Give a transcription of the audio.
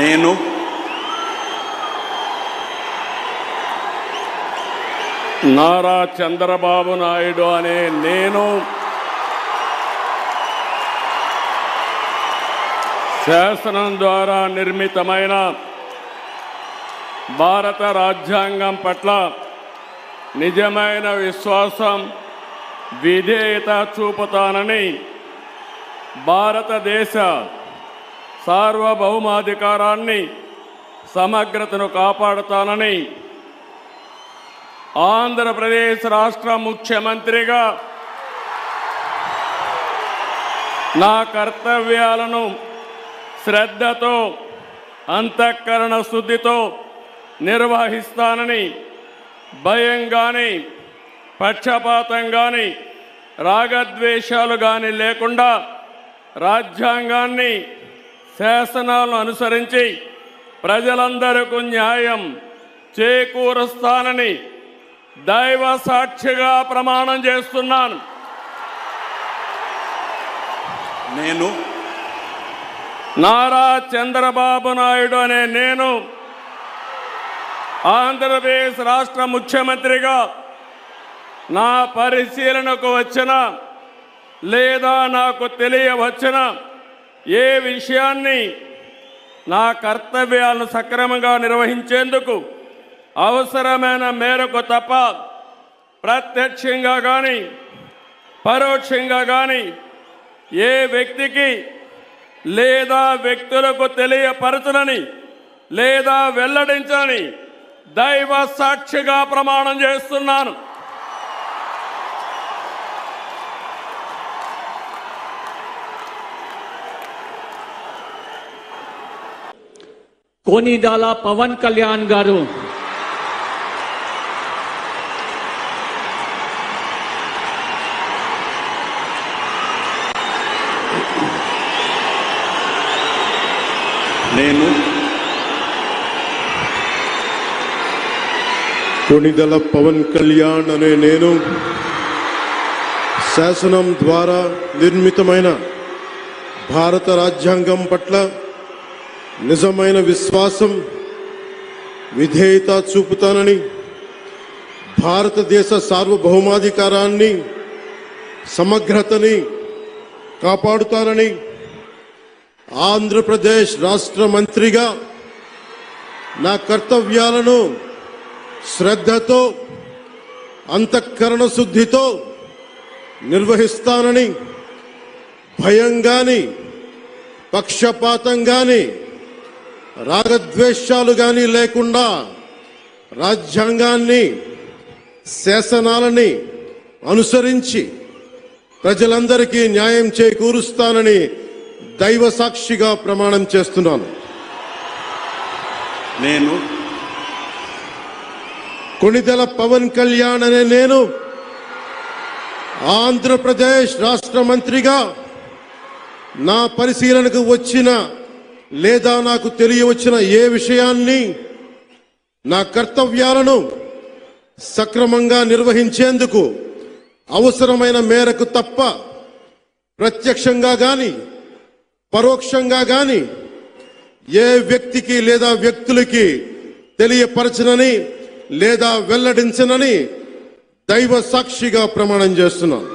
నేను నారా చంద్రబాబు నాయుడు అనే నేను శాసనం ద్వారా నిర్మితమైన భారత రాజ్యాంగం పట్ల నిజమైన విశ్వాసం, విధేయత చూపుతానని, భారతదేశ సార్వభౌమాధికారాన్ని, సమగ్రతను కాపాడుతానని ఆంధ్రప్రదేశ్ రాష్ట్ర ముఖ్యమంత్రిగా నా కర్తవ్యాలను శ్రద్ధతో, అంతఃకరణ శుద్ధితో నిర్వహిస్తానని, భయం కానీ, పక్షపాతం కానీ, రాగద్వేషాలు కానీ లేకుండా రాజ్యాంగాన్ని, శాసనాలను అనుసరించి ప్రజలందరికీ న్యాయం చేకూరుస్తానని దైవ సాక్షిగా ప్రమాణం చేస్తున్నాను. నేను నారా చంద్రబాబు నాయుడు అనే నేను ఆంధ్రప్రదేశ్ రాష్ట్ర ముఖ్యమంత్రిగా నా పరిశీలనకు వచ్చిన లేదా నాకు తెలియవచ్చిన ఏ విషయాన్ని నా కర్తవ్యాలను సక్రమంగా నిర్వహించేందుకు అవసరమైన మేరకు తప్ప ప్రత్యక్షంగా కానీ పరోక్షంగా కానీ ఏ వ్యక్తికి లేదా వ్యక్తులకు తెలియపరచనని లేదా వెల్లడించని దైవ సాక్షిగా ప్రమాణం చేస్తున్నాను. కొనిదెల పవన్ కళ్యాణ్ గారు నేను కొనిదెల పవన్ కళ్యాణ్ అనే నేను శాసనం ద్వారా నిర్మితమైన భారత రాజ్యాంగం పట్ల నిజమైన విశ్వాసం, విధేయత చూపుతానని, భారతదేశ సార్వభౌమాధికారాన్ని, సమగ్రతని కాపాడుతానని ఆంధ్రప్రదేశ్ రాష్ట్ర మంత్రిగా నా కర్తవ్యాలను శ్రద్ధతో, అంతఃకరణ శుద్ధితో నిర్వహిస్తానని, భయం గాని, పక్షపాతం గాని, రాగద్వేషాలు గాని లేకుండా రాజ్యాంగాన్ని, శాసనాలని అనుసరించి ప్రజలందరికీ న్యాయం చేకూరుస్తానని దైవ సాక్షిగా ప్రమాణం చేస్తున్నాను. నేను కొనిదెల పవన్ కళ్యాణ్ అనే నేను ఆంధ్రప్రదేశ్ రాష్ట్ర మంత్రిగా నా పరిశీలనకు వచ్చిన లేదా నాకు తెలియవచ్చిన ఏ విషయాన్ని, నా కర్తవ్యాలను సక్రమంగా నిర్వహించేందుకు అవసరమైన మేరకు తప్ప ప్రత్యక్షంగా గాని పరోక్షంగా గాని ఏ వ్యక్తికి లేదా వ్యక్తులకి తెలియపరచనని లేదా వెల్లడించనని దైవ సాక్షిగా ప్రమాణం చేస్తున్నాను.